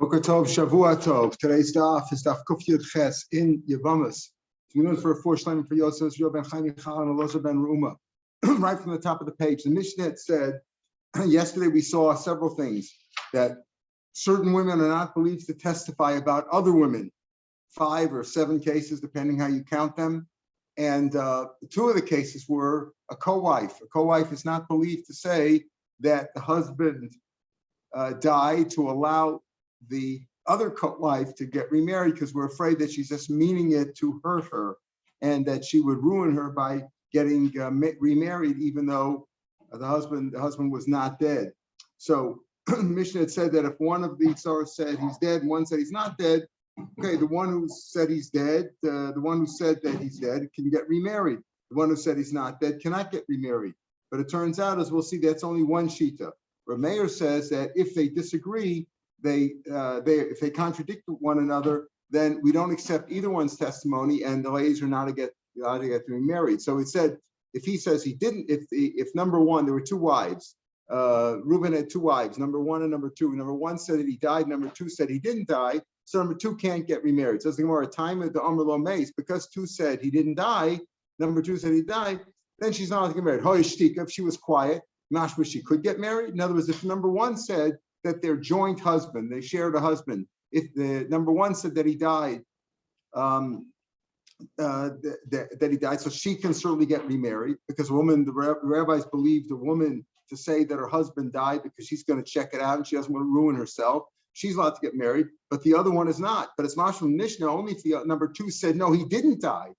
Boker Tov, Shavua Tov. Today's daf is Daf Kuf Ches in Yebmot. We learned for a four shleim for Yosef, Israel ben Chaim Michal, and Elazar ben Reuma. Right from the top of the page, the Mishnah said, yesterday we saw several things, that certain women are not believed to testify about other women, 5 or 7 cases, depending how you count them. And 2 of the cases were a co-wife. A co-wife is not believed to say that the husband died to allow the other co-wife to get remarried, because we're afraid that she's just meaning it to hurt her and that she would ruin her by getting remarried, even though the husband was not dead. So Mishnah had said that if one of the Tzara said he's dead and one said he's not dead, okay, the one who said he's dead, the one who said that he's dead can get remarried. The one who said he's not dead cannot get remarried. But it turns out, as we'll see, that's only one shita. Rav Meir says that if they disagree, if they contradict one another, then we don't accept either one's testimony, and the ladies are not allowed to get remarried. So it said, if he says he didn't, if number one, there were 2 wives, Reuben had 2 wives, number 1 and number 2. Number 1 said that he died, number 2 said he didn't die, so number 2 can't get remarried. So it's more a time of the Amr Lo Meis, because 2 said he didn't die, number 2 said he died, then she's not allowed to get married. If she was quiet, mashma, she could get married. In other words, if number 1 said that they're joint husband, they shared a husband, if the number 1 said that he died, that he died, so she can certainly get remarried, because the rabbis believe the woman to say that her husband died because she's going to check it out and she doesn't want to ruin herself. She's allowed to get married, but the other one is not. But it's mashma Mishnah only if the number 2 said no, he didn't die.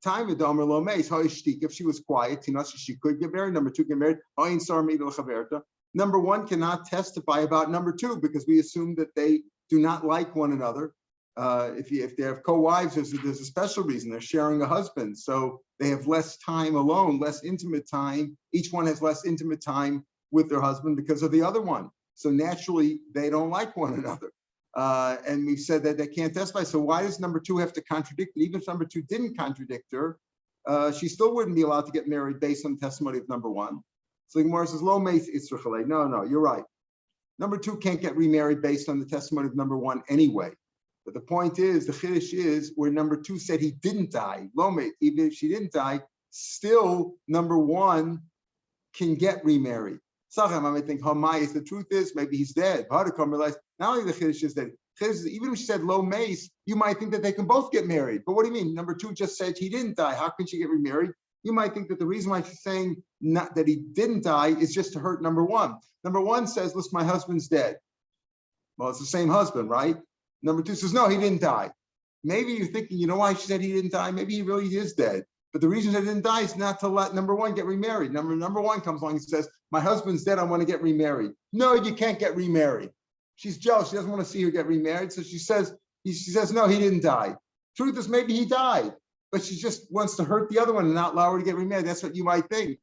Time of Amr Lo Meis, if she was quiet, she could get married. Number 2 get married. Number 1 cannot testify about number 2, because we assume that they do not like one another. If they have co-wives, there's a special reason. They're sharing a husband, so they have less time alone, less intimate time. Each one has less intimate time with their husband because of the other one. So naturally, they don't like one another. And we've said that they can't testify. So why does number 2 have to contradict it? Even if number 2 didn't contradict her, she still wouldn't be allowed to get married based on the testimony of number 1. So the Gemara says, "Lo meis itzrachalei." No, you're right. Number 2 can't get remarried based on the testimony of number 1 anyway. But the point is, the chiddush is where number 2 said he didn't die. Lo meis, even if she didn't die, still number 1 can get remarried. Sachem, I may think, the truth is maybe he's dead. Not only the chiddush is that even if she said lo meis, you might think that they can both get married. But what do you mean? Number 2 just said he didn't die. How can she get remarried? You might think that the reason why she's saying not that he didn't die is just to hurt number 1. Number 1 says, listen, my husband's dead. Well, it's the same husband, right? Number 2 says, no, he didn't die. Maybe you're thinking, you know why she said he didn't die? Maybe he really is dead. But the reason he didn't die is not to let number 1 get remarried. Number 1 comes along and says, my husband's dead, I want to get remarried. No, you can't get remarried. She's jealous. She doesn't want to see her get remarried. So she says, no, he didn't die. Truth is, maybe he died, but she just wants to hurt the other one and not allow her to get remarried. That's what you might think.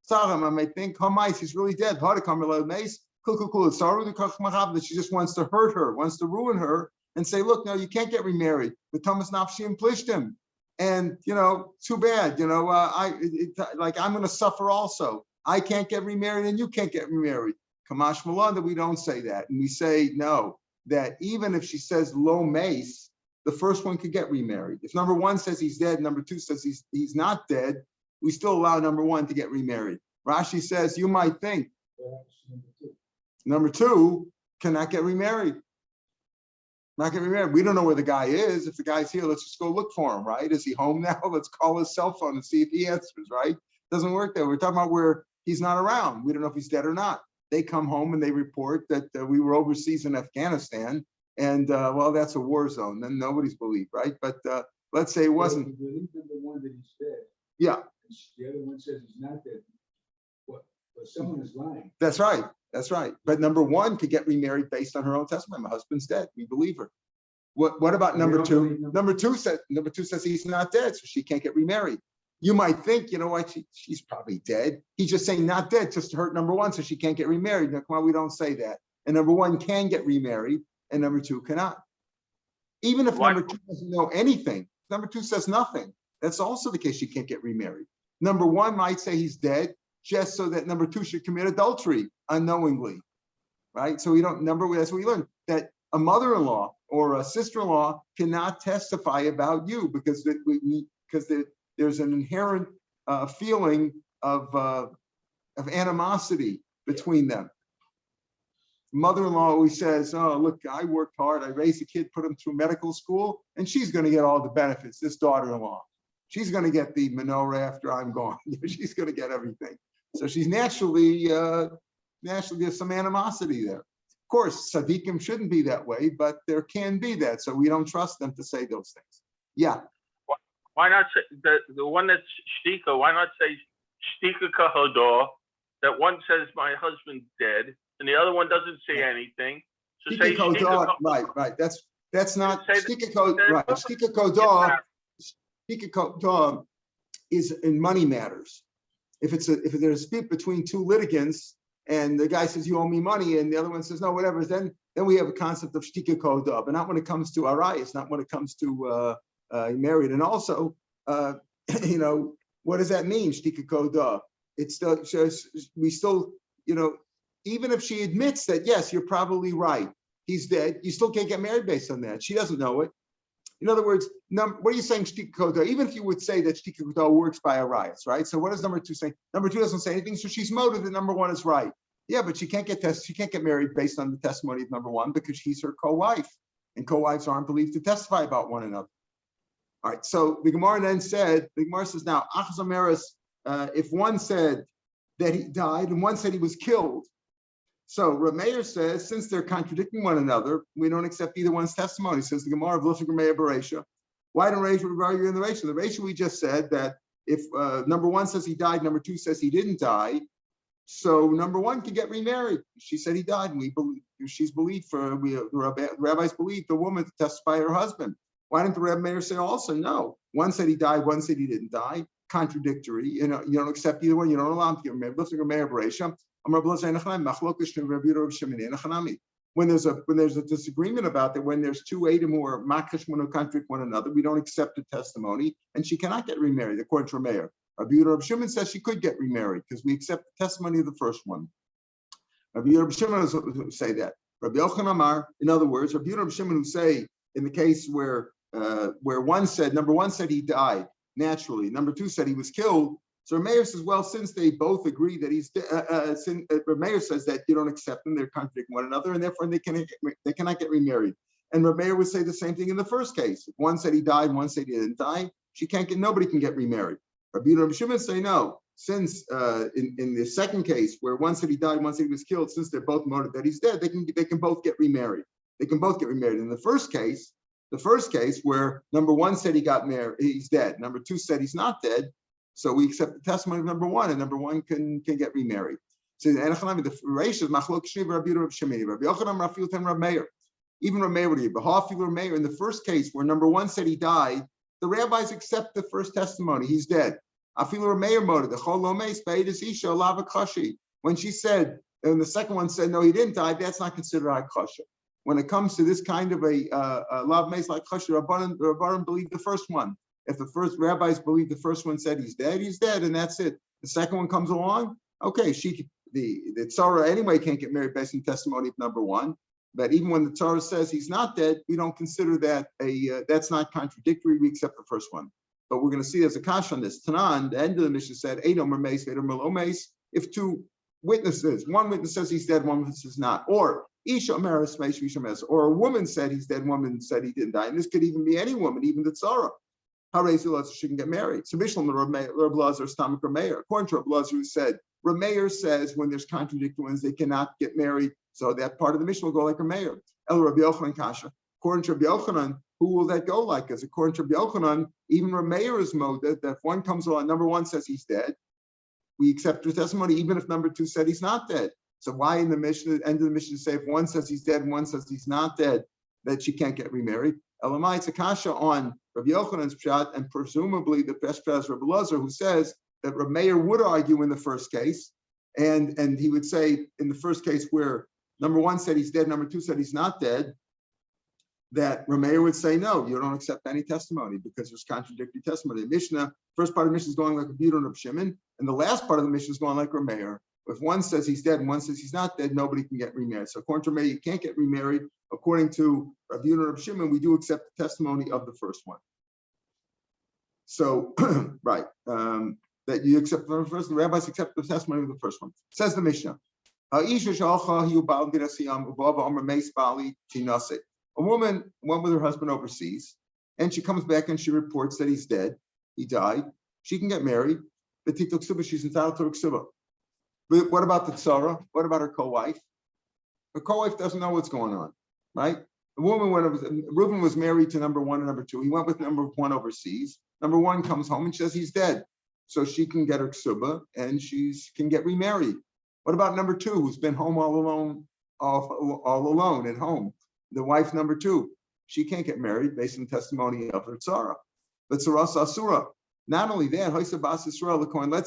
Saram, I might think, he's really dead. That she just wants to hurt her, wants to ruin her, and say, look, no, you can't get remarried. The Thomas Nafshi and Plishtim. And, too bad, I'm going to suffer also. I can't get remarried and you can't get remarried. Kamash Malanda, we don't say that. And we say, no, that even if she says lo meis, the first one could get remarried. If number 1 says he's dead, number 2 says he's not dead, we still allow number 1 to get remarried. Rashi says, you might think number 2 cannot get remarried. Not get remarried. We don't know where the guy is. If the guy's here, let's just go look for him, right? Is he home now? Let's call his cell phone and see if he answers, right? Doesn't work there. We're talking about where he's not around. We don't know if he's dead or not. They come home and they report that we were overseas in Afghanistan, and well, that's a war zone. Then nobody's believed, right? But let's say it wasn't. We believe in the one that he's dead. Yeah. The other one says he's not dead. But someone is lying. That's right. That's right. But number 1 could get remarried based on her own testimony. My husband's dead. We believe her. What about number 2? Number 2 says he's not dead, so she can't get remarried. You might think, you know what, she's probably dead. He's just saying not dead just to hurt number 1, so she can't get remarried. Now, come on, we don't say that. And number 1 can get remarried, and number 2 cannot. Even if number 2 doesn't know anything, number 2 says nothing. That's also the case. She can't get remarried. Number 1 might say he's dead just so that number 2 should commit adultery unknowingly, right? So we don't that's what we learned, that a mother-in-law or a sister-in-law cannot testify about you because there's an inherent feeling of animosity between them. Mother-in-law always says, "Oh, look, I worked hard. I raised a kid, put him through medical school, and she's going to get all the benefits. This daughter-in-law, she's going to get the menorah after I'm gone. She's going to get everything." So she's naturally there's some animosity there. Of course, tzaddikim shouldn't be that way, but there can be that. So we don't trust them to say those things. Yeah. Why not say the one that's shtika? Why not say shtika kahodor? That one says my husband's dead, and the other one doesn't say anything. So say shtika right. That's not shtika kodor. Right. Shtika kodor. Shtika kodor is in money matters. If there's a dispute between two litigants and the guy says you owe me money and the other one says no, whatever, then we have a concept of shtika kodor, but not when it comes to arayos, not when it comes to married. And also, what does that mean, shtika kodor? It's still, we still, even if she admits that, yes, you're probably right, he's dead, you still can't get married based on that. She doesn't know it. In other words, what are you saying, shtika kodor? Even if you would say that shtika kodor works by arayos, right? So what does number two say? Number two doesn't say anything, so she's motive that number one is right. Yeah, but she can't get married based on the testimony of number one because he's her co-wife, and co-wives aren't believed to testify about one another. All right, so the Gemara then said, the Gemara says now, if one said that he died and one said he was killed, so Rav Meir says, since they're contradicting one another, we don't accept either one's testimony. Says the Gemara of Rav Meir Bereisha. Why don't Reish regard you in the Reisha? The Reisha we just said that if number one says he died, number two says he didn't die, so number one can get remarried. She said he died, and the rabbis believe the woman to testify her husband. Why didn't the Rav Meir say also no? One said he died, one said he didn't die. Contradictory. You don't accept either one. You don't allow him to get married. When there's a disagreement about that, when there's two Adam who are makish who contradict one another, we don't accept the testimony, and she cannot get remarried according to Rav Meir. Rabbi Shimon says she could get remarried because we accept the testimony of the first one. Rabbi Shimon doesn't say that. Rabbi Yochanan Amar, in other words, Rabbi Shimon who say in the case where number one said he died naturally, number two said he was killed. So Rav Meir says, well, since they both agree that he's Rav Meir says that you don't accept them, they're contradicting one another, and therefore they cannot get remarried. And Rav Meir would say the same thing in the first case. If one said he died, one said he didn't die, nobody can get remarried. Rabbi Shimon say no. Since in the second case where one said he died, one said he was killed, since they're both motive that he's dead, they can both get remarried. They can both get remarried. In the first case where number one said he got married, he's dead. Number two said he's not dead. So we accept the testimony of number one, and number one can get remarried. So the Reish is machlok shni Rabbi Shimon, Rabbi Yochanan, Rav Meir. Even Rav Meir would give. Rav Meir in the first case where number one said he died, the rabbis accept the first testimony. He's dead. When she said, and the second one said, no, he didn't die, that's not considered hakasha. When it comes to this kind of a lav meis like kasha, Rabbanan believe the first one. If the first rabbis believe the first one said he's dead, and that's it. The second one comes along, okay, the tzara anyway can't get married based on testimony of number one. But even when the Torah says he's not dead, we don't consider that that's not contradictory. We accept the first one. But we're going to see there's a kasha on this. Tanan, the end of the Mishnah said, if two witnesses, one witness says he's dead, one witness says not, or or a woman said he's dead, one woman said he didn't die. And this could even be any woman, even the tzara. She can get married. So According to Rav Lazar, who said, Rav Meir says when there's contradictory ones, they cannot get married. So that part of the Mishnah will go like Rav Meir. El Rabbi Yochanan Kasha. According to Rabbi Yochanan, who will that go like? Because according to Rabbi Yochanan, even Rav Meir is moded that if one comes along, number one says he's dead, we accept the testimony, even if number two said he's not dead. So why in the Mishnah, end of the Mishnah, say if one says he's dead and one says he's not dead, that she can't get remarried? Elamai, it's a kasha on Rabbi Yochanan's pshat, and presumably the best pshat is Rabbi Lazar, who says that Rav Meir would argue in the first case, and he would say in the first case where number one said he's dead, number two said he's not dead, that Rav Meir would say, no, you don't accept any testimony because there's contradictory testimony. The Mishnah, first part of the Mishnah is going like a Rabbi Shimon, and the last part of the Mishnah is going like Rav Meir. If one says he's dead and one says he's not dead, nobody can get remarried. So according to Rav Meir, you can't get remarried. According to Rav Yuna and Rav Shimon, we do accept the testimony of the first one. So, right, that you accept the first, the rabbis accept the testimony of the first one. Says the Mishnah. A woman went with her husband overseas, and she comes back and she reports that he's dead, he died. She can get married, but she's entitled to ksuba. But what about the tzara? What about her co-wife? Her co-wife doesn't know what's going on, right? The woman, Reuben was married to number one and number two. He went with number one overseas. Number one comes home and says he's dead. So she can get her ksuba and she can get remarried. What about number two, who's been home all alone at home? The wife number two, she can't get married based on the testimony of her tzara. But tzara asura. Not only that, let's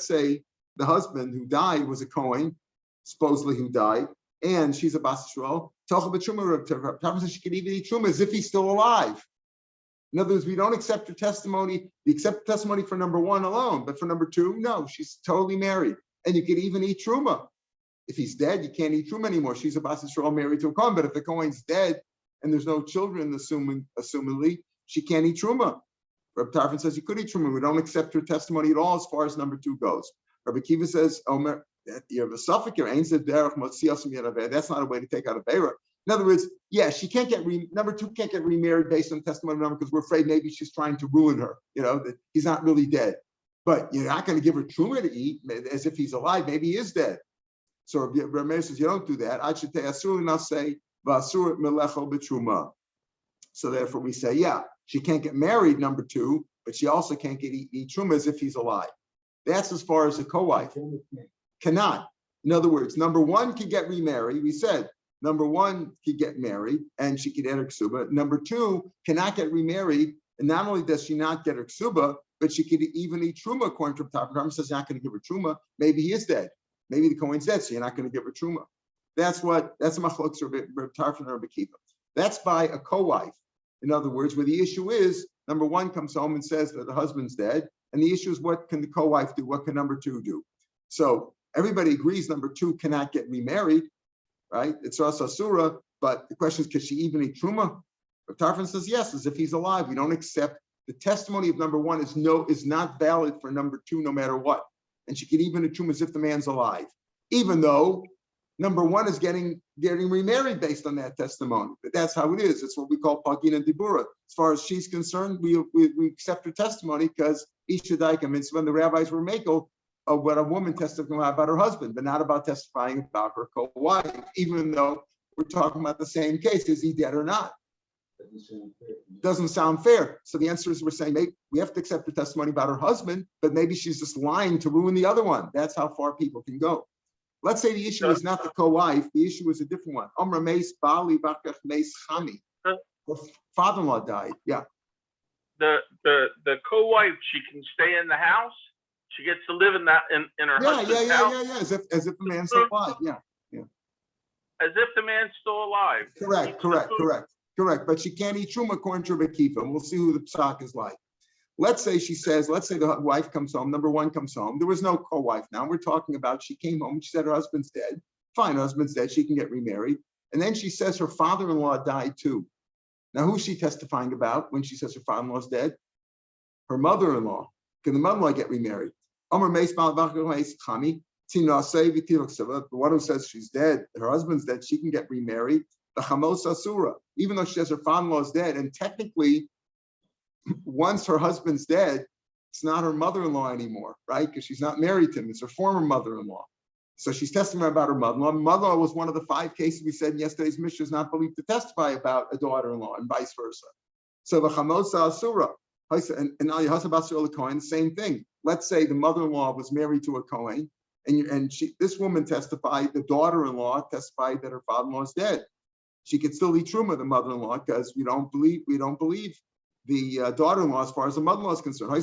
say the husband who died was a Kohen, supposedly who died, and she's a Bas Yisrael. She can even eat truma as if he's still alive. In other words, we don't accept her testimony. We accept the testimony for number one alone, but for number two, no, she's totally married. And you can even eat truma. If he's dead, you can't eat truma anymore. She's a Bas Yisrael married to a Kohen, but if the Kohen's dead and there's no children, assumingly, she can't eat truma. Reb Tarfon says you could eat truma. We don't accept her testimony at all as far as number two goes. Rabbi Kiva says, Omer, you have a suffix here. That's not a way to take out a beira. In other words, yeah, she can't get number two can't get remarried based on the testimony of number because we're afraid maybe she's trying to ruin her. That he's not really dead. But you're not going to give her truma to eat as if he's alive. Maybe he is dead. So Rav Meir says you don't do that. I should say v'asur melecho b'truma. So therefore we say, yeah, she can't get married, number two, but she also can't get eat truma as if he's alive. That's as far as a co-wife cannot. In other words, number one can get remarried. We said number one can get married and she can get her ksuba. Number two cannot get remarried, and not only does she not get her ksuba, but she could even eat truma. According to Dapim, Dapim says you're not going to give her truma. Maybe he is dead. Maybe the Kohen's dead, so you're not going to give her truma. That's a machlokes or Tarfon or Bekiva. That's by a co-wife. In other words, where the issue is, number one comes home and says that the husband's dead, and the issue is what can the co-wife do? What can number two do? So everybody agrees number two cannot get remarried, right? It's asura, but the question is, can she even eat truma? But Tarfon says yes, as if he's alive. We don't accept the testimony of number one is not valid for number two, no matter what. And she can even eat truma as if the man's alive, even though number one is getting remarried based on that testimony. But that's how it is. It's what we call pagina dibura. As far as she's concerned, we accept her testimony because ishadaika. It's when the rabbis were makel of what a woman testified about her husband, but not about testifying about her co-wife, even though we're talking about the same case. Is he dead or not? Doesn't sound fair. So the answer is we're saying maybe we have to accept her testimony about her husband, but maybe she's just lying to ruin the other one. That's how far people can go. Let's say the issue is not the co-wife, the issue is a different one. Omra meis bali vakach meis chami. Her father-in-law died. Yeah. The co-wife, she can stay in the house. She gets to live in her husband's house. Yeah. As if the man's still alive. Yeah. As if the man's still alive. Correct. But she can't eat truma according to Rebbe Kiva. We'll see who the psak is like. Let's say the wife comes home, number one comes home. There was no co-wife now. We're talking about she came home, she said her husband's dead. Fine, her husband's dead, she can get remarried. And then she says her father-in-law died too. Now, who's she testifying about when she says her father-in-law's dead? Her mother-in-law. Can the mother-in-law get remarried? The one who says she's dead, her husband's dead, she can get remarried. The chamos asura, even though she says her father-in-law's dead, and technically, once her husband's dead, it's not her mother-in-law anymore, right? Because she's not married to him. It's her former mother-in-law. So she's testifying about her mother-in-law. Mother-in-law was one of the 5 cases we said in yesterday's Mishnah is not believed to testify about a daughter-in-law and vice versa. So the chamosa asura, and Ali Hasabasur Kohen, same thing. Let's say the mother-in-law was married to a Kohen, and this woman testified, the daughter-in-law testified that her father-in-law is dead. She could still eat truma, the mother-in-law, because we don't believe the daughter-in-law as far as the mother-in-law is concerned. That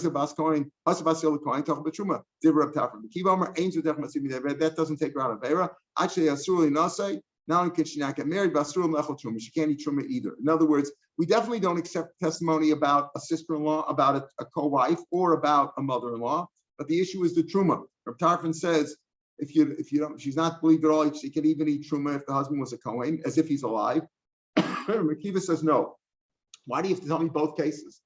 doesn't take her out of Vera. Actually, not only can she not get married, but she can't eat truma either. In other words, we definitely don't accept testimony about a sister-in-law, about a co-wife, or about a mother-in-law. But the issue is the truma. Rav Tarfon says if you don't, she's not believed at all. She can even eat truma if the husband was a Kohen, as if he's alive. Mekiva says no. Why do you have to tell me both cases?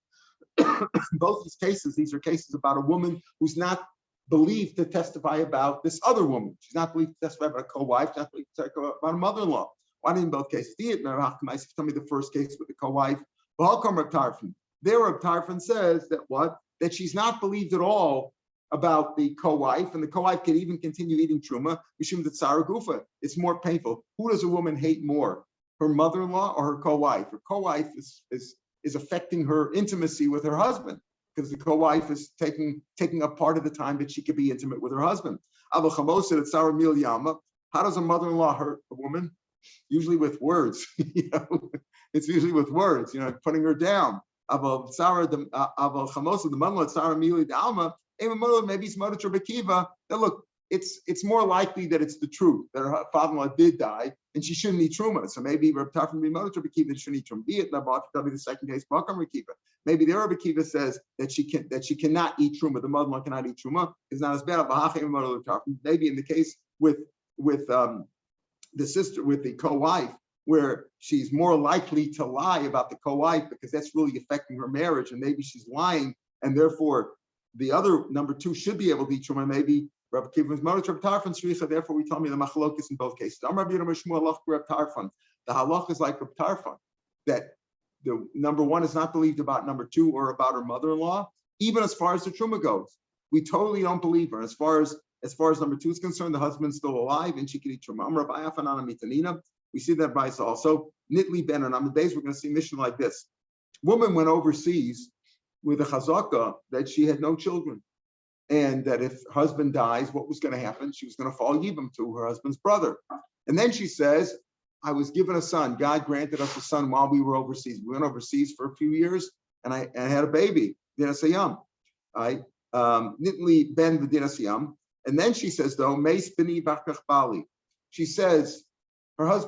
Both these cases, these are cases about a woman who's not believed to testify about this other woman. She's not believed to testify about a co-wife, she's not believed to testify about a mother-in-law. Why didn't both cases? Tell me the first case with the co-wife. There, Reb Tarfon says that what? That she's not believed at all about the co-wife, and the co-wife can even continue eating truma. Mishum Tzara Gufa. It's more painful. Who does a woman hate more? Her mother-in-law or her co-wife? Her co-wife is affecting her intimacy with her husband, because the co-wife is taking up part of the time that she could be intimate with her husband. How does a mother-in-law hurt a woman? Usually with words. It's usually with words, putting her down. Maybe it's Mother Bakiva. Now look, it's more likely that it's the truth that her father-in-law did die and she shouldn't eat truma. So maybe Reb Tarfon be Mother Bakiva and shouldn't eat truma. Be it Nabat, that'll be the second case. Maybe the Reb Bakiva says that she cannot eat truma. The mother-in-law cannot eat truma. It's not as bad. Maybe in the case with the sister, with the co-wife, where she's more likely to lie about the co-wife because that's really affecting her marriage, and maybe she's lying, and therefore the other number two should be able to eat truma. Maybe Rabbi Kiva's mother, Rabbi Tarfon, Shricha. Therefore, we tell me the machlokes in both cases. The halach is like Rabbi Tarfon, that the number one is not believed about number two or about her mother-in-law, even as far as the truma goes. We totally don't believe her. As far as number two is concerned, the husband's still alive and she can eat truma. We see that by also. Nitli ben, and on the days we're going to see mission like this. Woman went overseas with a chazaka that she had no children, and that if husband dies, what was going to happen? She was going to fall yibam to her husband's brother. And then she says, I was given a son. God granted us a son while we were overseas. We went overseas for a few years, and I had a baby. Dinasayam. Nitli ben v'dinasayam. And then she says, though, meis bini bakach bali. She says, her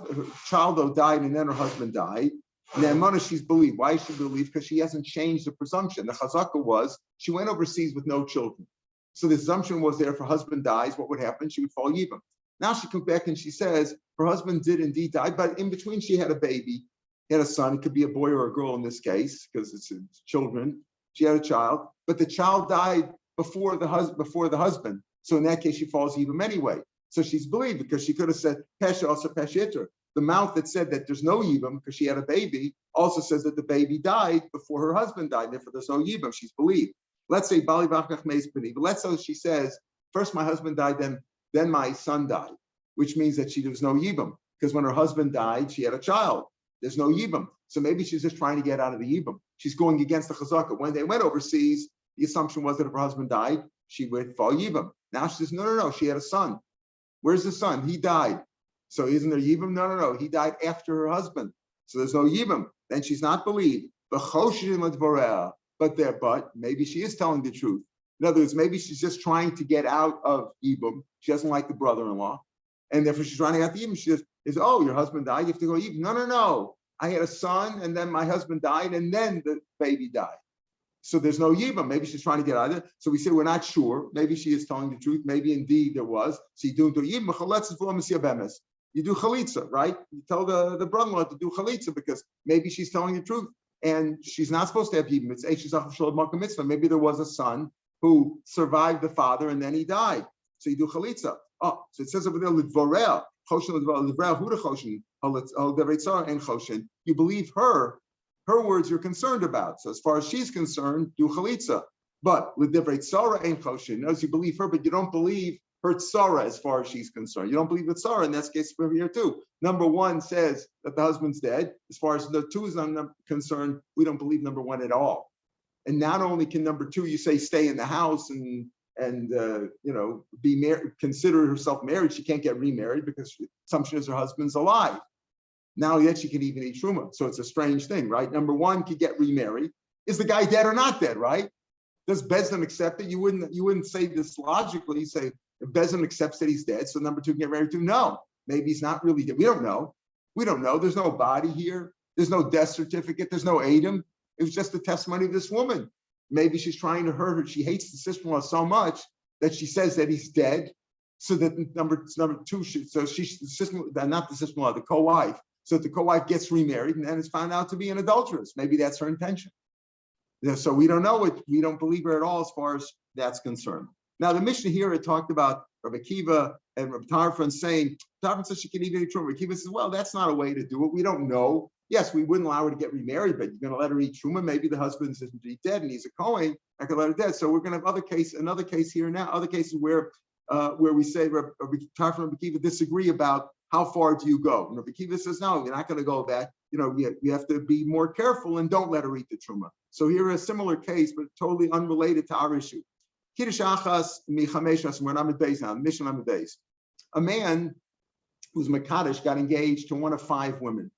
child though died, and then her husband died. Ne'emana, she's believed. Why is she believed? Because she hasn't changed the presumption. The chazaka was she went overseas with no children. So the assumption was there if her husband dies, what would happen? She would fall yibam. Now she comes back and she says her husband did indeed die, but in between she had a baby, had a son. It could be a boy or a girl in this case because it's children. She had a child, but the child died before the husband. So in that case, she falls yibam anyway. So she's believed because she could have said pesha also pesheter. The mouth that said that there's no yibam because she had a baby also says that the baby died before her husband died. Therefore, there's no yibam. She's believed. Let's say bali v'achach meis b'ni. But let's say she says first my husband died, then my son died, which means that there was no yibam because when her husband died, she had a child. There's no yibam. So maybe she's just trying to get out of the yibam. She's going against the chazaka. When they went overseas, the assumption was that if her husband died, she would fall yibam. Now she says no. She had a son. Where's the son? He died. So isn't there yibam? No. He died after her husband. So there's no yibam. Then she's not believed. But maybe she is telling the truth. In other words, maybe she's just trying to get out of yibam. She doesn't like the brother-in-law. And therefore she's trying to get out the yibam. She just is, oh, your husband died. You have to go yibam. No. I had a son and then my husband died and then the baby died. So there's no yibam. Maybe she's trying to get out of it. So we say we're not sure. Maybe she is telling the truth. Maybe indeed there was. So you do yibam. You do chalitza, right? You tell the brother-in-law to do chalitza because maybe she's telling the truth. And she's not supposed to have yibam. It's Eishizach Shalom Malka Mitzvah. Maybe there was a son who survived the father and then he died. So you do chalitza. Oh, so it says over there, Lidvoreh, Choshen Lidvoreh, Huda Choshen, Devetzar and Choshen. You believe her words you're concerned about. So as far as she's concerned, do chalitza. But with Devetzar and Choshen, notice you believe her, but you don't believe her tzara as far as she's concerned. You don't believe the tzara, in that case over here too. Number one says that the husband's dead. As far as the two is concerned, we don't believe number one at all. And not only can number two, you say stay in the house and be married, consider herself married. She can't get remarried because the assumption is her husband's alive. Now yet she can even eat truma. So it's a strange thing, right? Number one could get remarried. Is the guy dead or not dead, right? Does Bezdin accept it? You wouldn't say this logically. You say if Bezdin accepts that he's dead, so number two can get married to. No, maybe he's not really dead. We don't know. There's no body here. There's no death certificate. There's no Adam. It was just the testimony of this woman. Maybe she's trying to hurt her. She hates the sister-in-law so much that she says that he's dead. so that number two, so she's the sister, not the sister-in-law, the co-wife. So that the co-wife gets remarried and then is found out to be an adulteress. Maybe that's her intention. So we don't know it. We don't believe her at all as far as that's concerned. Now the Mishnah here had talked about Rabbi Akiva and Rabbi Tarfon saying, Tarfon says she can eat any truma. Rabbi Akiva says, well, that's not a way to do it. We don't know. Yes, we wouldn't allow her to get remarried, but you're going to let her eat truma. Maybe the husband isn't dead and he's a Kohen. I could let her dead. So we're going to have another case here now. Other cases where we say Rabbi Tarfon and Rabbi Akiva disagree about how far do you go. And Rabbi Akiva says, no, you're not going to go that. You have to be more careful and don't let her eat the truma. So here is a similar case, but totally unrelated to our issue. Kiddush achas michamesh, we're not Beis now, mission on the base. A man who's Makadish got engaged to one of 5 women.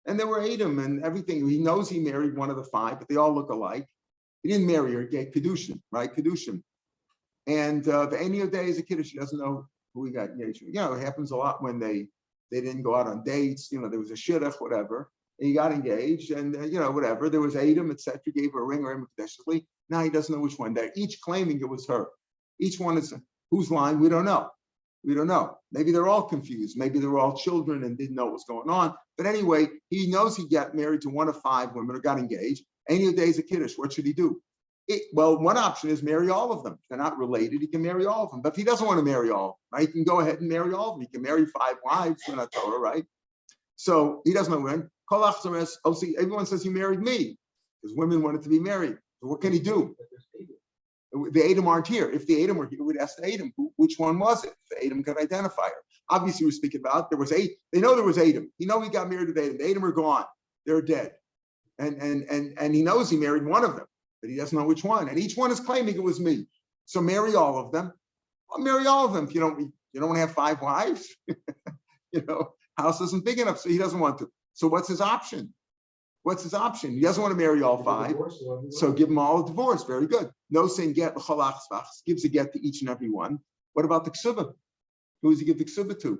And there were 8 of them and everything. He knows he married one of the 5, but they all look alike. He didn't marry her, he gave Kedushin, right? Kedushin. And the any of day is a Kiddush, he doesn't know who he got engaged to. It happens a lot when they didn't go out on dates, there was a shidduch, whatever. And he got engaged and, whatever. There was Adam, etc. Gave her a ring or him Kedeshly. Now he doesn't know which one. They're each claiming it was her. Each one is, whose line? We don't know. We don't know. Maybe they're all confused. Maybe they were all children and didn't know what was going on. But anyway, he knows he got married to one of 5 women or got engaged. Any days a Kiddush. What should he do? Well, one option is marry all of them. If they're not related, he can marry all of them. But if he doesn't want to marry all of them, right, he can go ahead and marry all of them. He can marry 5 wives in a Torah, right? So he doesn't know when. See, everyone says he married me because women wanted to be married. So what can he do? The Adam aren't here. If the Adam were here, we'd ask the Adam, which one was it? If the Adam could identify her. Obviously, we're speaking about there was 8. They know there was Adam. He know he got married to the Adam. The Adam are gone. They're dead. And he knows he married one of them, but he doesn't know which one. And each one is claiming it was me. So marry all of them. Well, marry all of them. If you don't want to have 5 wives. House isn't big enough, so he doesn't want to. So what's his option? What's his option? He doesn't want to marry all 5, so give them all a divorce. Very good. No saying get, gives a get to each and every one. What about the ksuba? Who does he give the ksuba to?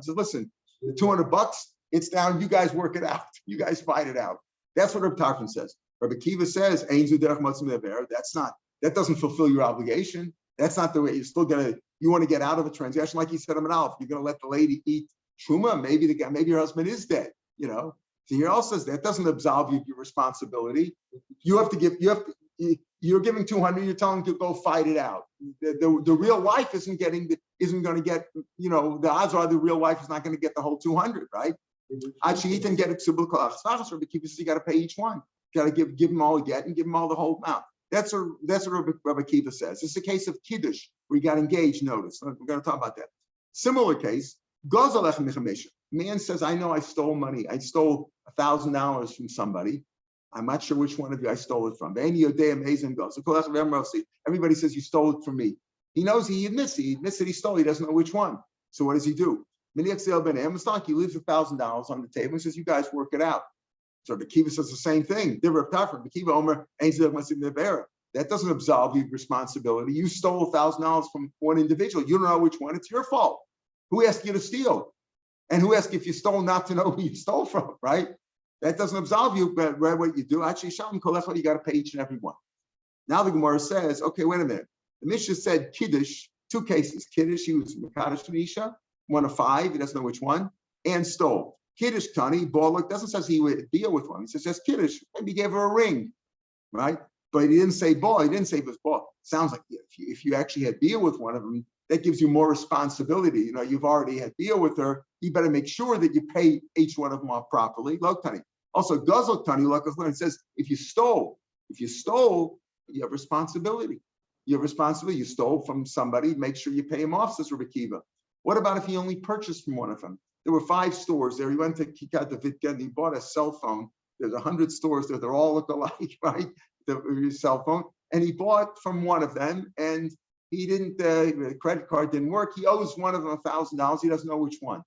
Says, listen, the $200, it's down. You guys work it out. You guys fight it out. That's what Reb Tarfon says. Rabbi Akiva says, that doesn't fulfill your obligation. That's not the way. You're still you want to get out of a transaction, like he said, you're going to let the lady eat truma. Maybe her husband is dead. So he also says that doesn't absolve you of your responsibility. You're giving 200. You're telling him to go fight it out. The real wife isn't going to get. The odds are the real wife is not going to get the whole 200, right? Actually, he can get it. You got to pay each one. You got to give them all a get and give them all the whole amount. That's what Rabbi Akiva says. It's a case of Kiddush where he got engaged. Notice we're going to talk about that. Similar case. Man says, I know I stole money. I stole $1,000 from somebody. I'm not sure which one of you I stole it from. Everybody says you stole it from me. He knows he admits that he stole. He doesn't know which one. So what does he do? He leaves $1,000 on the table and says, you guys work it out. So Rabbi Akiva says the same thing. That doesn't absolve you of responsibility. You stole $1,000 from one individual. You don't know which one. It's your fault. Who asked you to steal? And who asked if you stole not to know who you stole from, right? That doesn't absolve you, but what you do, actually, you got to pay each and every one. Now the Gemara says, okay, wait a minute. The Mishnah said Kiddush, 2 cases. Kiddush, he was Makadish Nisha, one of 5, he doesn't know which one, and stole. Kiddush Tani, Balak, doesn't say he would deal with one. He says just Kiddush, maybe he gave her a ring, right? But he didn't say ball, he didn't say it was ball. Sounds like if you actually had deal with one of them, that gives you more responsibility. You've already had deal with her. You better make sure that you pay each one of them off properly. Log Tani. Also, Gazal Tani, it says, if you stole, you have responsibility. You stole from somebody, make sure you pay him off, says Rabbi Akiva. What about if he only purchased from one of them? There were 5 stores there. He went to Kikat Davidka and he bought a cell phone. There's 100 stores there. They're all look alike, right? The cell phone. And he bought from one of them and he didn't, the credit card didn't work. He owes one of them $1,000. He doesn't know which one.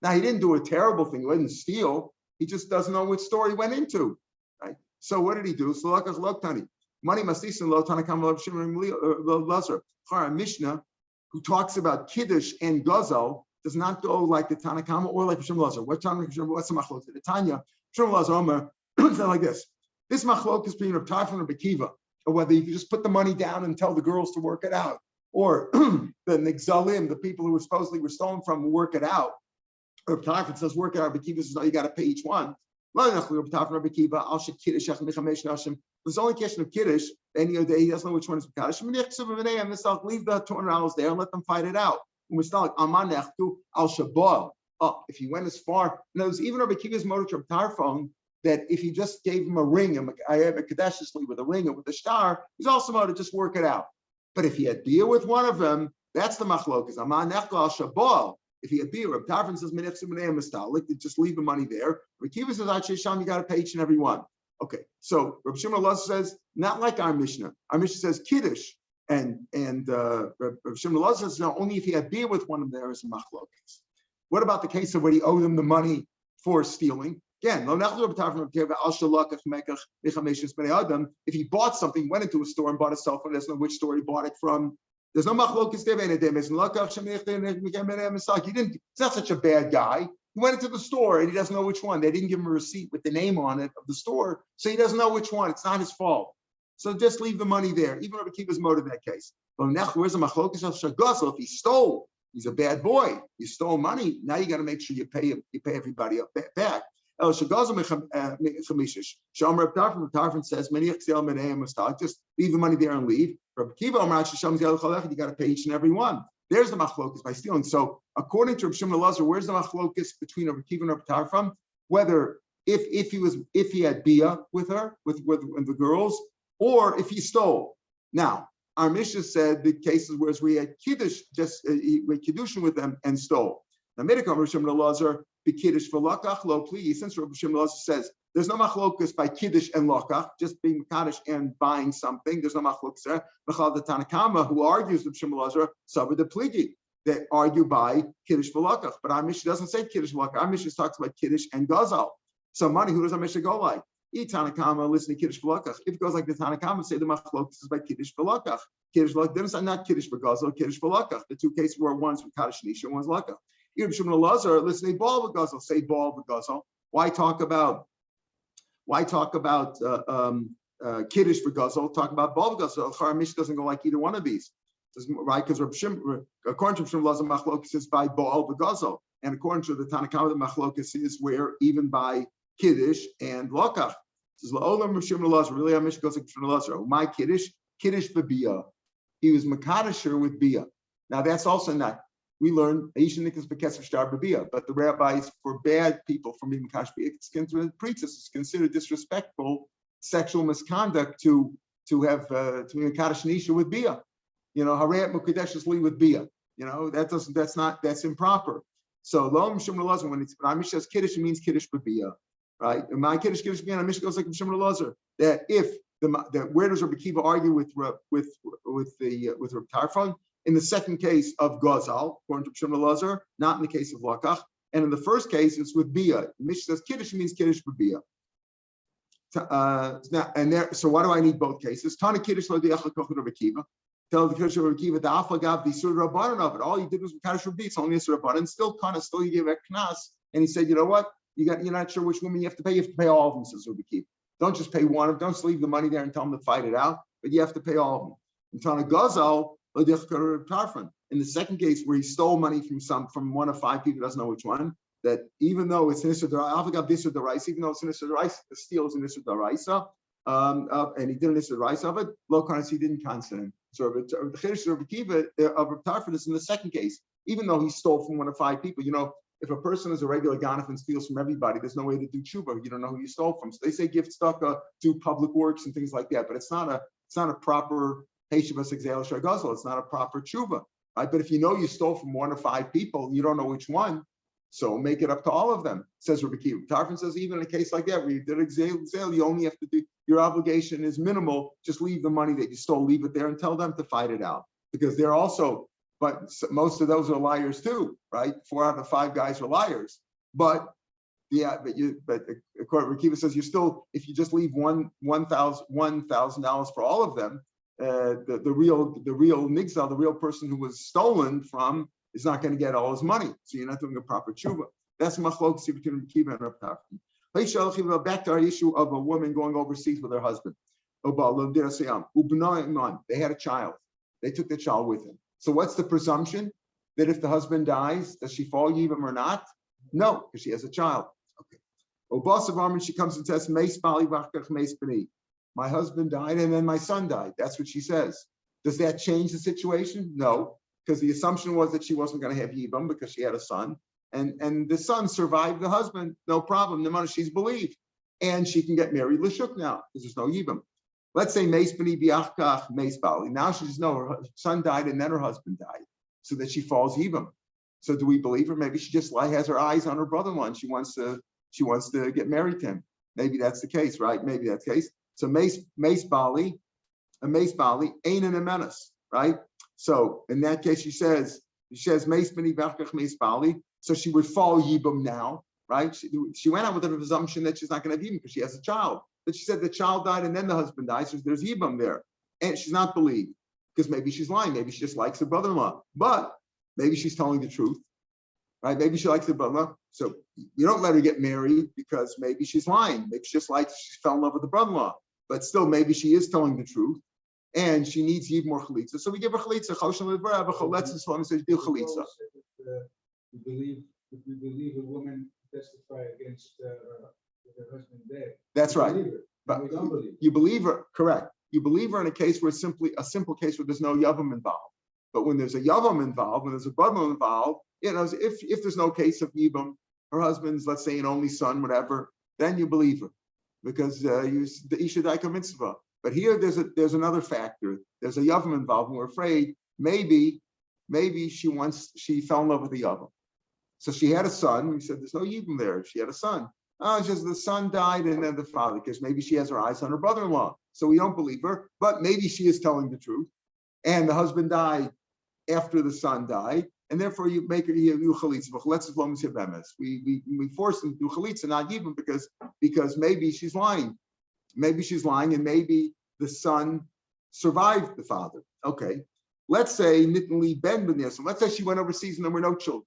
Now, he didn't do a terrible thing. He didn't steal. He just doesn't know which store he went into, right? So what did he do? So Money Masisin Lo Tanakam Lazar. Chara Mishnah, who talks about Kiddush and Gazal, does not go like the Tanakama or like Shem Lazar. What's the machlok? The Tanya, Shem Lazar Omer, it's like this. This machlok is between Rav Tarfon and Rabbi Akiva, or whether you can just put the money down and tell the girls to work it out, or the Nigzalim, the people who were supposedly were stolen from, will work it out. Rav Tarfon says, work it out. Rabbi Kiva says, no, you got to pay each one. There's only a question of Kiddush, and he doesn't know which one is Kaddish. Leave the $200 there and let them fight it out. If he went as far, even Rabbi Kiva's motor to Tarfon, that if he just gave him a ring, I have a Kadeshishly with a ring or with a star, he's also motor to just work it out. But if he had beer with one of them, that's the machlokas. If he had beer, Rabbi Tarfon says, just leave the money there. Rabbi Kiva says, you got to pay each and every one. Okay, so Rabbi Shimon Elazar says, not like our Mishnah. Our Mishnah says Kiddush, and Rabbi Shimon Elazar says, no, only if he had beer with one of them, there is a machlokas. What about the case of where he owed him the money for stealing? Again, if he bought something, went into a store and bought a cell phone, doesn't know which store he bought it from. There's no machlokas there. He's not such a bad guy. He went into the store and he doesn't know which one. They didn't give him a receipt with the name on it of the store, so he doesn't know which one. It's not his fault. So just leave the money there. Even Rabbi Kiva's motive in that case. Where's the machlokas of shagazel? If he stole, he's a bad boy. You stole money. Now you got to make sure you pay everybody up back. Tarfon says, just leave the money there and leave. Rabbi Kiva, you got to pay each and every one. There's the machlokas by stealing. So according to Rabbi Shimon Elazar, where's the machlokas between Rabbi Kiva and Rabbi Tarfon? Whether if he had bia with her, with the girls, or if he stole. Now, our Mishnah said the cases where we had kiddush, just we kiddushin with them and stole. Now, Rabbi Shimon Elazar, the kiddush for lakach lo please. Since Rabbi Shimon Elazar says there's no machlokas by kiddush and lakach, just being kaddish and buying something. There's no machlokas there. Mechal the Tanakama, who argues with Shimon Elazar, saber the pligi, that argue by kiddush for lakach. But our Mishnah doesn't say kiddush for lakach. Our Mishnah talks about kiddush and gazal. So money, who does our Mishnah go like? Tanakama, listen to kiddush for lakach. If it goes like the Tanakama, say the machlokas is by kiddush for lakach. Kiddush for lakach, not kiddush for gazal, kiddush for lakach. The two cases were one's for kaddish nisha, one's lakach. Rabbi Shimon Elazar, listen, to ball v'gazal, say ball v'gazal. Why talk about kiddush v'gazal? Talk about ball v'gazal. Charamish doesn't go like either one of these, right? Because according to Shimon Elazar, machlokas is by ball v'gazal, and according to the Tanakama, the machlokas is where even by kiddush and lakach. Says la'olam Rabbi Shimon Elazar. Really, our Mishnah goes like Shimon Elazar. My kiddush v'bia. He was makadisher with bia. Now that's also not. We learned but the rabbis forbade people from being makash bia. It's considered it's considered disrespectful sexual misconduct to have to be makash nisha with bia. Harayat mukadeshesli with bia. That's improper. So lo Shimon Elazar, when Amish says kiddush, it means kiddush bia, right? And my kiddush bia, Amish goes like Shimon Elazar, that if where does Rabbi Kiva argue with Rabbi Tarfon? In the second case of Gazal, according to Shimon Elazar, not in the case of Lakach. And in the first case, it's with Bia. Mishnah says Kiddush means Kiddush for Bia. So why do I need both cases? Tana Kiddush lo diachal kochud Rabbi Kiva. Tell the Kiddush of Rabbi Kiva, the afagav the Isur Rabbanan of it. All he did was Kaddish Rabbi. It's only Isur Rabbanan. Still he gave a knas. And he said, you know what? You're not sure which woman you have to pay. You have to pay all of them, says Rabbi Kiva. Don't just pay one of them. Don't just leave the money there and tell them to fight it out. But you have to pay all of them. And Tana Gazal, in the second case, where he stole money from one of five people, doesn't know which one, that even though it's an Isur D'Oraisa, even though it's an Isur D'Oraisa, the steal is an Isur D'Oraisa, and he did an Isur D'Oraisa of it, low currency, he didn't cancel him. So the Chiddush of Rabbi Kiva of Rav Tarfon is in the second case, even though he stole from one of five people. If a person is a regular ganef and steals from everybody, there's no way to do tshuva. You don't know who you stole from. So they say give tzedakah to public works and things like that, but it's not a proper. It's not a proper tshuva, right? But if you know you stole from one of five people, you don't know which one, so make it up to all of them, says Rabbi Kiva. Tarfon says even in a case like that, where you did exale, you only have to do, your obligation is minimal, just leave the money that you stole, leave it there and tell them to fight it out. Because they're also, but most of those are liars too, right? 4 out of 5 guys are liars. But according to Rabbi Kiva says, if you just leave $1,000 for all of them, the real nigzal, the real person who was stolen from, is not going to get all his money. So you're not doing a proper tshuva. That's machlokes between Kiva and Rav Tarfon. Back to our issue of a woman going overseas with her husband. They had a child. They took the child with them. So what's the presumption? That if the husband dies, does she fall yibam or not? No, because she has a child. Okay. Obasa she comes and says, Meis bali v'achkach meis b'ni. My husband died and then my son died. That's what she says. Does that change the situation? No, because the assumption was that she wasn't going to have yibam because she had a son. And the son survived the husband, no problem. The money she's believed. And she can get married Lashuk now, because there's no yibam. Let's say Meis b'ni bi'achkach meis bali. Now she just know her son died and then her husband died, so that she falls yibam. So do we believe her? Maybe she just has her eyes on her brother-in-law and she wants to get married to him. Maybe that's the case, right? Maybe that's the case. So meis bali ain't an menace, right? So in that case, she says meis b'ni bi'achkach meis bali. So she would fall yibam now, right? She went out with a presumption that she's not going to have yibam because she has a child. But she said the child died and then the husband died, so there's yibam there. And she's not believed because maybe she's lying. Maybe she just likes her brother-in-law. But maybe she's telling the truth, right? Maybe she likes her brother-in-law. So you don't let her get married because maybe she's lying. Maybe she just she fell in love with the brother-in-law. But still, maybe she is telling the truth. And she needs yibam or chalitza. So we give her chalitza. Says, do chalitza. If we believe a woman testify against her husband dead. That's right. But we don't believe. You believe her, correct. You believe her in a case where it's simply a simple case where there's no yavam involved. But when there's a yavam involved, when there's a brother involved, if there's no case of yibam, her husband's, let's say, an only son, whatever, then you believe her because the isha daika mitzvah. But here there's another factor. There's a yavam involved, and we're afraid maybe she fell in love with the yavam. So she had a son. We said there's no yibam there. She had a son. It's just the son died and then the father, because maybe she has her eyes on her brother-in-law. So we don't believe her, but maybe she is telling the truth. And the husband died after the son died, and therefore you make her do chalitza. We force them to do chalitza, not yibam, because maybe she's lying. Maybe she's lying, and maybe the son survived the father. Okay. Let's say Nitnli Ben B'Niasim. Let's say she went overseas and there were no children.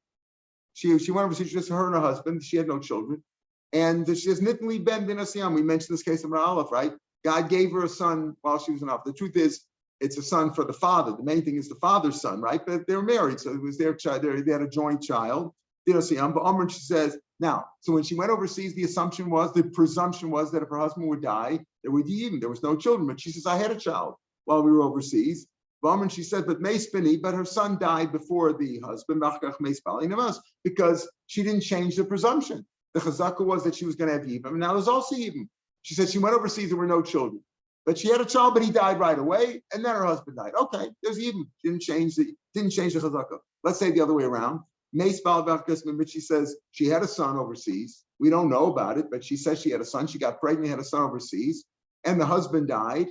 She went overseas, just her and her husband. She had no children. And she says, Nitnli Ben B'Niasim. We mentioned this case of Aleph, right? God gave her a son while she was in Aleph. The truth is, it's a son for the father. The main thing is the father's son, right? But they're married, so it was their child. They had a joint child. But she says, now, so when she went overseas, the presumption was that if her husband would die, there would be even. There was no children. But she says, I had a child while we were overseas. She said, but her son died before the husband, because she didn't change the presumption. The chazaka was that she was going to have yibam, and now there's also yibam. She said she went overseas, there were no children. But she had a child, but he died right away, and then her husband died. Okay, there's yibam. Didn't change the chazaka. Let's say the other way around. But she says she had a son overseas. We don't know about it, but she says she had a son. She got pregnant, had a son overseas, and the husband died,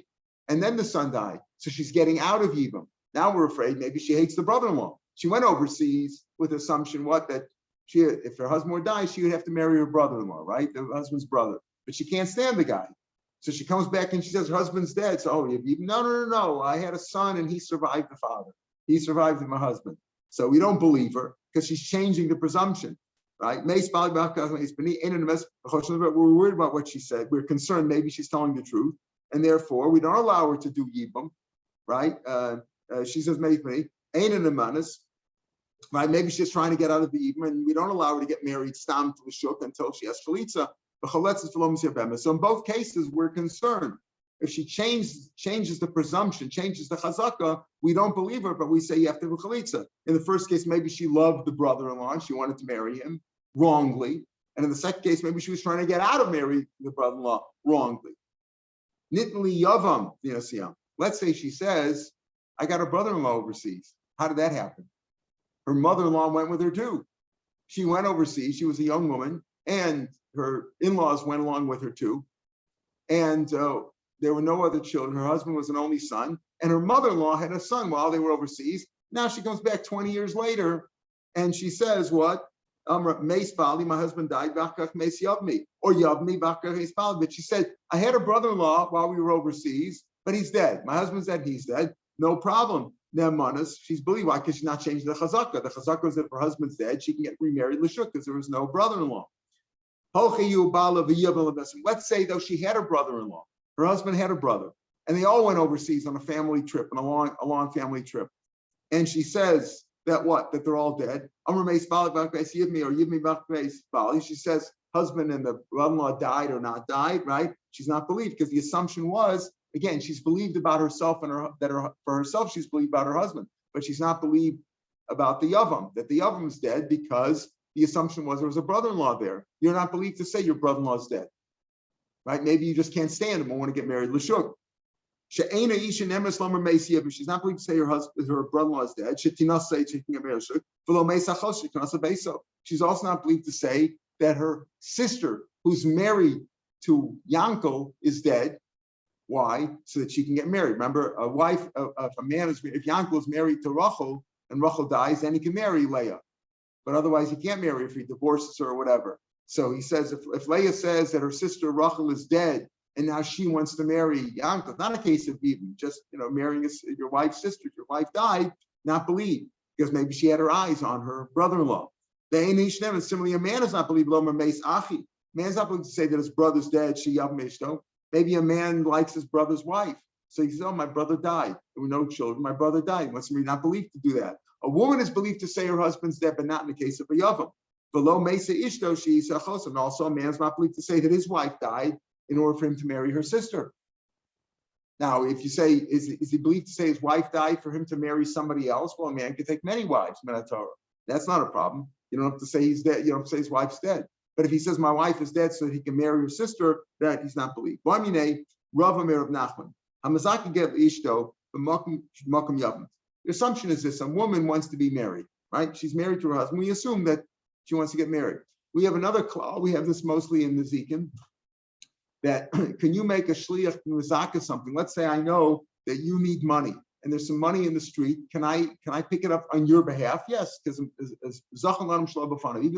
and then the son died. So she's getting out of yibam. Now we're afraid maybe she hates the brother-in-law. She went overseas with the assumption that if her husband would die, she would have to marry her brother-in-law, right? The husband's brother. But she can't stand the guy. So she comes back and she says her husband's dead. So, no. I had a son and he survived the father. He survived my husband. So we don't believe her because she's changing the presumption, right? We're worried about what she said. We're concerned maybe she's telling the truth. And therefore, we don't allow her to do yibam, right? She says, ain't an amanas, right? Maybe she's trying to get out of the yibam, and we don't allow her to get married stam to the shuk until she has chalitza. So in both cases, we're concerned. If she changes the presumption, changes the chazaka, we don't believe her, but we say you have to have a chalitza. In the first case, maybe she loved the brother-in-law and she wanted to marry him wrongly. And in the second case, maybe she was trying to get out of marrying the brother-in-law wrongly. Nitli yavam, let's say she says, I got a brother-in-law overseas. How did that happen? Her mother-in-law went with her too. She went overseas. She was a young woman, and her in-laws went along with her too. And there were no other children. Her husband was an only son, and her mother-in-law had a son while they were overseas. Now she comes back 20 years later, and she says, what? Meis bali, my husband died, meis yavmi, or yavmi, but she said, I had a brother-in-law while we were overseas, but he's dead. My husband's dead, he's dead. No problem. Nemanas, she's believed. Why? Because she's not changing the chazaka. The chazaka is that if her husband's dead, she can get remarried l'shuk because there was no brother-in-law. Let's say though she had a brother-in-law. Her husband had a brother, and they all went overseas on a family trip, on a long family trip. and she says that what? That they're all dead. She says husband and the brother-in-law died or not died, right? She's not believed because the assumption was, again, she's believed about herself and for herself, she's believed about her husband, but she's not believed about the Yavam, that the Yavam is dead because the assumption was there was a brother-in-law there. You're not believed to say your brother-in-law is dead, right? Maybe you just can't stand him and want to get married. L'shuk. She'ena isha nemes lomer meisiya, but she's not believed to say her brother-in-law is dead. She'tinas say she can get married. V'lo meisachos she'tinas beiso. She's also not believed to say that her sister, who's married to Yankel, is dead. Why? So that she can get married. Remember, a wife, if a man is, if Yankel is married to Rachel and Rachel dies, then he can marry Leah. But otherwise, he can't marry if he divorces her or whatever. So he says, if Leah says that her sister Rachel is dead and now she wants to marry Yankel, not a case of even just marrying your wife's sister. If your wife died, not believe because maybe she had her eyes on her brother-in-law. The Einishnem, and similarly, a man is not believed. Lomer meis achi. Man's not believed to say that his brother's dead. She yavmishto. Maybe a man likes his brother's wife. So he says, oh, my brother died. There were no children. My brother died. He wants me not believed to do that. A woman is believed to say her husband's dead, but not in the case of a yavam. Below mesa ishto, she is achos. And also a man's not believed to say that his wife died in order for him to marry her sister. Now, if you say, is he believed to say his wife died for him to marry somebody else? Well, a man could take many wives, Torah. That's not a problem. You don't have to say he's dead. You don't have to say his wife's dead. But if he says my wife is dead so that he can marry her sister, that he's not believed. Rav Meir Nachman. Hamazaki get ishto b'makom yavam. The assumption is this: a woman wants to be married, right? She's married to her husband. We assume that she wants to get married. We have another clause. We have this mostly in the Zikin. That can you make a shliach mizaka something? Let's say I know that you need money and there's some money in the street. Can I pick it up on your behalf? Yes, because even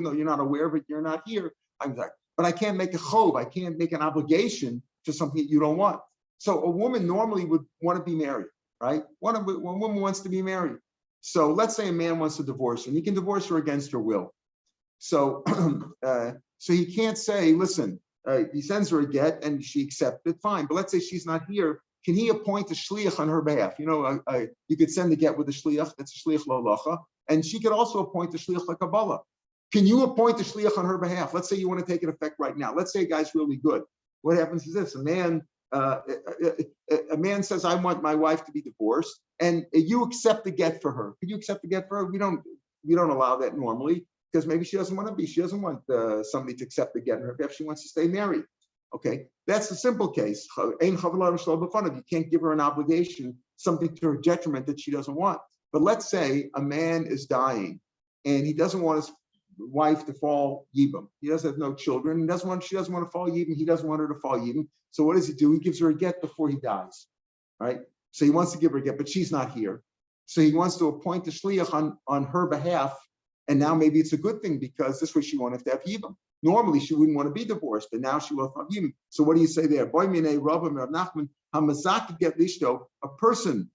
though you're not aware of it, you're not here. I'm sorry, but I can't make a chov. I can't make an obligation to something that you don't want. So a woman normally would want to be married, right? One woman wants to be married. So let's say a man wants to divorce her, and he can divorce her against her will. So so he can't say, listen. He sends her a get and she accepts it, fine. But let's say she's not here. Can he appoint a shliach on her behalf? You could send a get with a shliach, that's a shliach lo, and she could also appoint a shliach like Kabbalah. Can you appoint a shliach on her behalf? Let's say you want to take it effect right now. Let's say a guy's really good. What happens is this: a man says, "I want my wife to be divorced," and you accept the get for her. Can you accept the get for her? We don't allow that normally. Because maybe she doesn't want somebody to accept the get in her behalf. She wants to stay married. Okay, that's the simple case. You can't give her an obligation, something to her detriment that she doesn't want. But let's say a man is dying and he doesn't want his wife to fall yibam. He doesn't have no children. She doesn't want to fall yibam. He doesn't want her to fall yibam. So what does he do? He gives her a get before he dies, right? So he wants to give her a get, but she's not here. So he wants to appoint a shliach on her behalf. And now maybe it's a good thing because this way she won't have to have yibam. Normally she wouldn't want to be divorced, but now she will have yibam. So what do you say there? Boy minei Rav Meir Nachman hamazaka get lishto. A person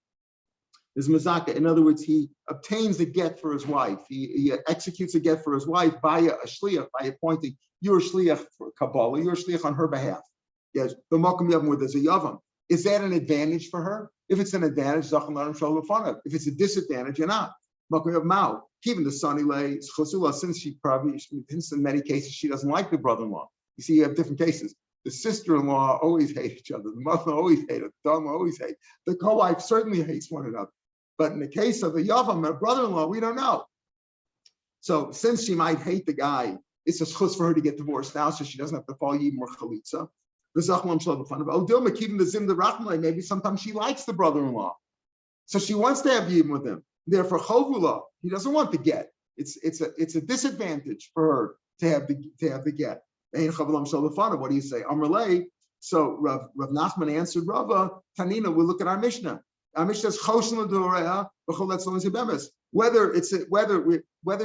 is mazaka. In other words, he obtains a get for his wife. He executes a get for his wife via a shliach, by appointing your shliach for Kabbalah, your shliach on her behalf. Yes, the makom yavam where there's a yavam. Is that an advantage for her? If it's an advantage, zachan larim shalom lefanav. If it's a disadvantage, you're not. Even the son since in many cases she doesn't like the brother-in-law. You see, you have different cases. The sister-in-law always hate each other. The mother always hate it. The daughter always hate. The co-wife certainly hates one another. But in the case of the yavam, her brother-in-law, we don't know. So since she might hate the guy, it's a schus for her to get divorced now, so she doesn't have to fall yibam or chalitza. Maybe sometimes she likes the brother-in-law, so she wants to have yibam with him. Therefore, chovula, he doesn't want the get. It's a disadvantage for her to have the get. What do you say? Amrlei. So Rav Nachman answered Rava Tanina. We'll look at our Mishnah. Our Mishnah says whether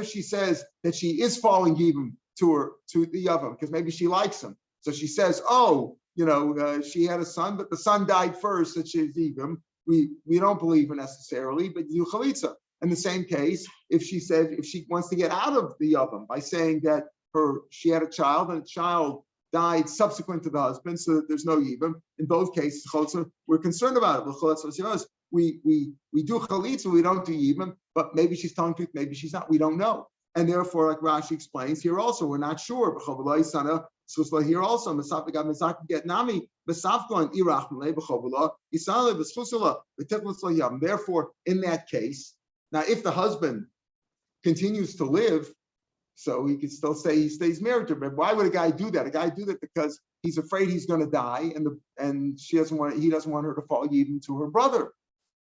she says that she is falling yibam to the yavam because maybe she likes him. So she says, she had a son, but the son died first. That she's yibam. We don't believe her necessarily, but you chalitza. In the same case, if she wants to get out of the yavam by saying that she had a child and the child died subsequent to the husband, so that there's no yibam. In both cases, we're concerned about it. we do chalitza, we don't do yibam, but maybe she's telling truth, maybe she's not. We don't know. And therefore, like Rashi explains here also, we're not sure. Here also, therefore, in that case, now if the husband continues to live, so he could still say he stays married to her. But why would a guy do that? A guy do that because he's afraid he's going to die, and he doesn't want her to fall even to her brother.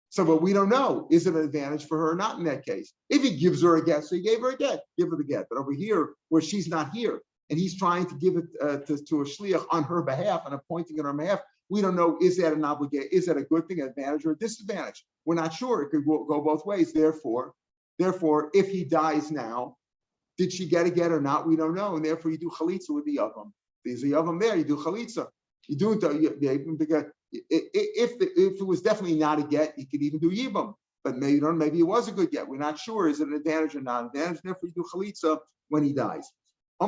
So, but we don't know. Is it an advantage for her or not in that case? If he gives her a get, so he gave her a get, give her the get. But over here, where she's not here, and he's trying to give it to a shliach on her behalf and appointing it on her behalf, we don't know, is that an obligation? Is that a good thing, an advantage or a disadvantage? We're not sure. It could go both ways. Therefore, if he dies now, did she get a get or not? We don't know. And therefore, you do chalitza with the yavam. There's a yavam there, you do chalitza. You do it because if it was definitely not a get, you could even do yibam. But maybe it was a good get. We're not sure. Is it an advantage or not an advantage? Therefore, you do chalitza when he dies. Now,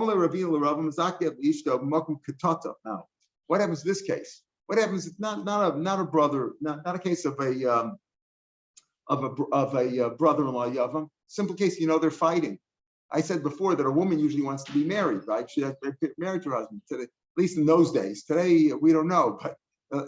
what happens in this case? What happens if not a brother, not a case of a brother-in-law yavam? Simple case, they're fighting. I said before that a woman usually wants to be married, right? She has to get married to her husband. Today, at least in those days. Today, we don't know. But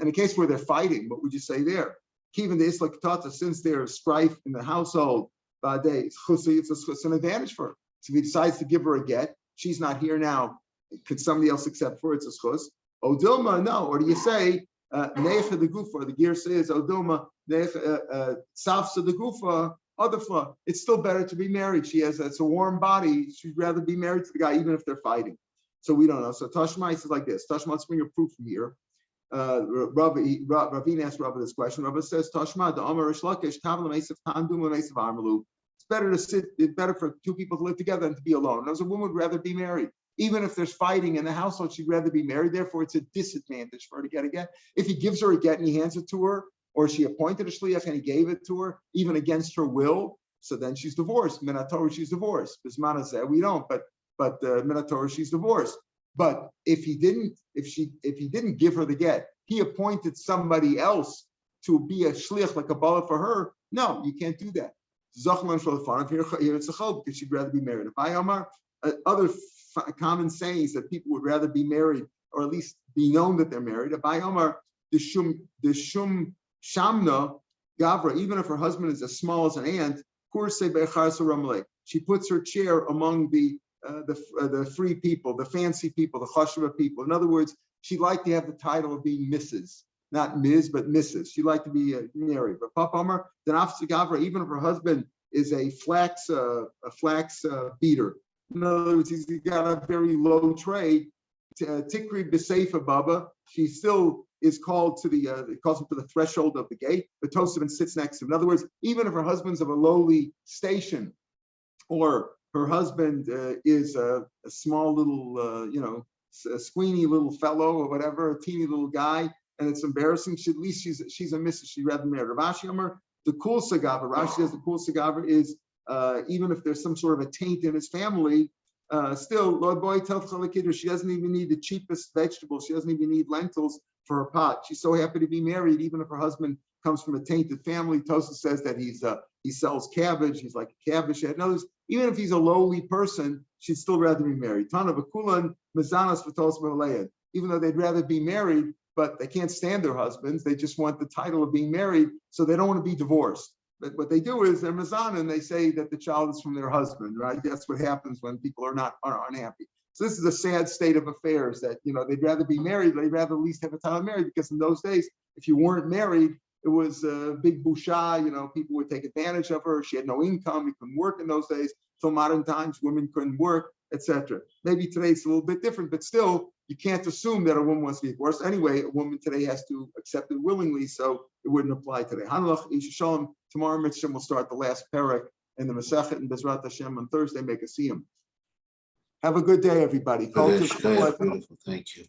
in a case where they're fighting, what would you say there? Even the Isla Ketata, since there's strife in the household, it's an advantage for her. So if he decides to give her a get, she's not here now. Could somebody else accept for it? It's a schus. Odilma, no. Or do you say, Necha the Gufa, the gear says, Odilma, Safsa the Gufa, other flaw, it's still better to be married. It's a warm body. She'd rather be married to the guy, even if they're fighting. So we don't know. So Tashma is like this. Tashma, let's bring a proof from here. Ravine asked Rabbi this question. Rabbi says, Tashma, the Amar Ishlakish, Tavla Mesav Tandum Mesav Armalu. It's better to sit, it's better for two people to live together than to be alone. As a woman would rather be married. Even if there's fighting in the household, she'd rather be married. Therefore, it's a disadvantage for her to get a get. If he gives her a get and he hands it to her, or she appointed a shliach and he gave it to her, even against her will, so then she's divorced. Minatorah, she's divorced. Bismana said we don't, but Minatorah, she's divorced. But if he didn't give her the get, he appointed somebody else to be a shliach, like a bala for her. No, you can't do that. Here it's a chol because she'd rather be married. If I Omar, other common sayings that people would rather be married, or at least be known that they're married. If I Omar, the shum Shamna Gavra, even if her husband is as small as an ant, she puts her chair among the free people, the fancy people, the chashva people. In other words, she'd like to have the title of being Mrs., not Ms., but Mrs. She'd like to be married. But Papa Amar, the Nafsa Gavra, even if her husband is a flax beater. In other words, he's got a very low trade. Tikri b'seifa baba, she still is called to it calls him to the threshold of the gate, but Tosafin sits next to him. In other words, even if her husband's of a lowly station, or her husband is a small little, a squeamy little fellow or whatever, a teeny little guy, and it's embarrassing, at least she's a missus, she'd rather marry. Rashi Amar, the kul sagava, Rashi says the kul sagava is, even if there's some sort of a taint in his family, still, Lord boy, tell her she doesn't even need the cheapest vegetables. She doesn't even need lentils for her pot. She's so happy to be married, even if her husband comes from a tainted family. Tosa says that he sells cabbage. He's like a cabbage head. In other words, even if he's a lowly person, she'd still rather be married. Tana v'kulan mezanas v'tos b'aleid. Even though they'd rather be married, but they can't stand their husbands. They just want the title of being married, so they don't want to be divorced. But what they do is they're mazana and they say that the child is from their husband, right? That's what happens when people are unhappy. So this is a sad state of affairs that, they'd rather be married. They'd rather at least have a child married, because in those days, if you weren't married, it was a big busha, people would take advantage of her. She had no income. You couldn't work in those days. So modern times, women couldn't work, etc. Maybe today it's a little bit different, but still, you can't assume that a woman wants to be divorced. Anyway, a woman today has to accept it willingly, so it wouldn't apply today. Hanlach, Isha Shalom. Tomorrow, Mitzvah will start the last parak in the Masechet, and Bezrat Hashem on Thursday, make a siyum. Have a good day, everybody. Thank you.